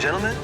gentlemen.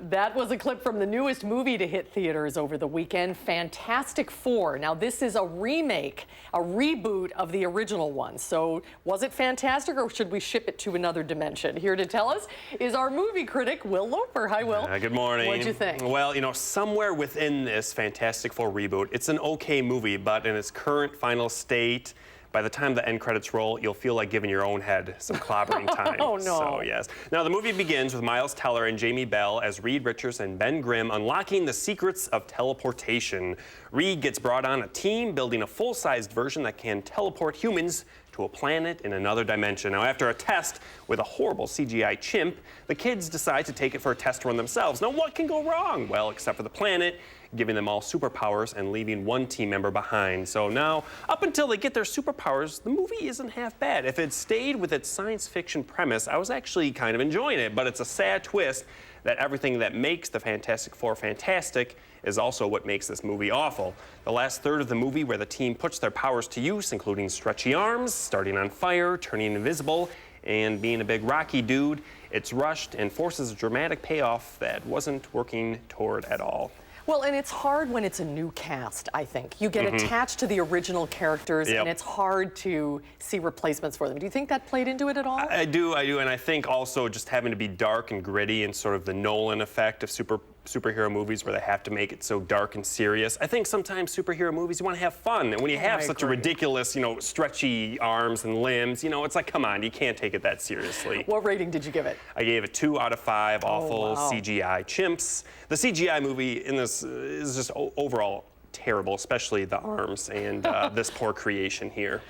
That was a clip from the newest movie to hit theaters over the weekend, Fantastic Four. Now, this is a remake, a reboot of the original one. So, was it fantastic, or should we ship it to another dimension? Here to tell us is our movie critic, Will Loper. Hi, Will. Good morning. What'd you think? Well, you know, somewhere within this Fantastic Four reboot, it's an okay movie, but in its current final state, by the time the end credits roll, you'll feel like giving your own head some clobbering time. Oh, no. So, yes. Now, the movie begins with Miles Teller and Jamie Bell as Reed Richards and Ben Grimm unlocking the secrets of teleportation. Reed gets brought on a team building a full-sized version that can teleport humans to a planet in another dimension. Now, after a test with a horrible CGI chimp, the kids decide to take it for a test run themselves. Now, what can go wrong? Well, except for the planet, giving them all superpowers and leaving one team member behind. So now, up until they get their superpowers, the movie isn't half bad. If it stayed with its science fiction premise, I was actually kind of enjoying it, but it's a sad twist that everything that makes the Fantastic Four fantastic is also what makes this movie awful. The last third of the movie, where the team puts their powers to use, including stretchy arms, starting on fire, turning invisible, and being a big rocky dude, it's rushed and forces a dramatic payoff that wasn't working toward at all. Well, and it's hard when it's a new cast, I think. You get attached to the original characters, and it's hard to see replacements for them. Do you think that played into it at all? I do, and I think also just having to be dark and gritty and sort of the Nolan effect of superhero movies where they have to make it so dark and serious. I think sometimes superhero movies, you want to have fun, and when you have such a ridiculous, stretchy arms and limbs, it's like, come on, you can't take it that seriously. What rating did you give it? I gave it 2 out of 5 awful CGI chimps. The CGI movie in this is just overall terrible, especially the arms and this poor creation here.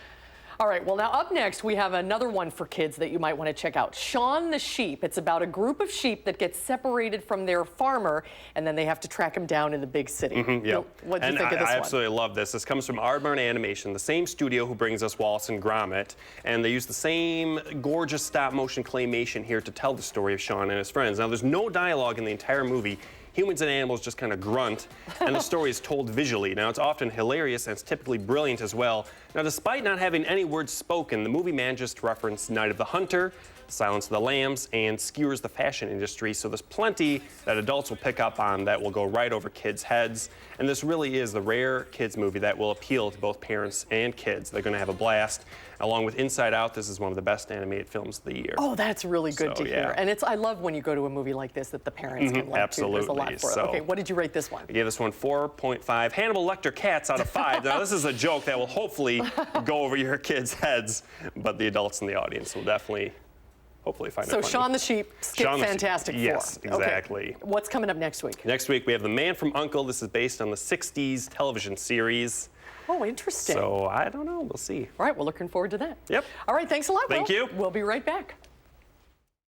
All right, well, now up next, we have another one for kids that you might want to check out. Shaun the Sheep. It's about a group of sheep that gets separated from their farmer, and then they have to track him down in the big city. Yep. What do you think of this one? I absolutely love this. This comes from Aardvark Animation, the same studio who brings us Wallace and Gromit, and they use the same gorgeous stop-motion claymation here to tell the story of Shaun and his friends. Now, there's no dialogue in the entire movie. Humans and animals just kind of grunt, and the story is told visually. Now, it's often hilarious, and it's typically brilliant as well. Now, despite not having any words spoken, the movie manages to reference Night of the Hunter, Silence of the Lambs, and skewers the fashion industry, so there's plenty that adults will pick up on that will go right over kids' heads. And this really is the rare kids movie that will appeal to both parents and kids. They're going to have a blast. Along with Inside Out, this is one of the best animated films of the year. Oh, that's really good to hear. And I love when you go to a movie like this that the parents can like too. There's a lot for it. Okay, what did you rate this one? I gave this one 4.5 Hannibal Lecter cats out of 5. Now, this is a joke that will hopefully go over your kids' heads, but the adults in the audience will definitely hopefully find it funny. So Shaun the Sheep, skip Fantastic Four. Yes, exactly. Okay. What's coming up next week? Next week, we have The Man from U.N.C.L.E. This is based on the 60s television series. Oh, interesting. So, I don't know. We'll see. All right, we're looking forward to that. Yep. All right, thanks a lot, Will. Thank you. We'll be right back.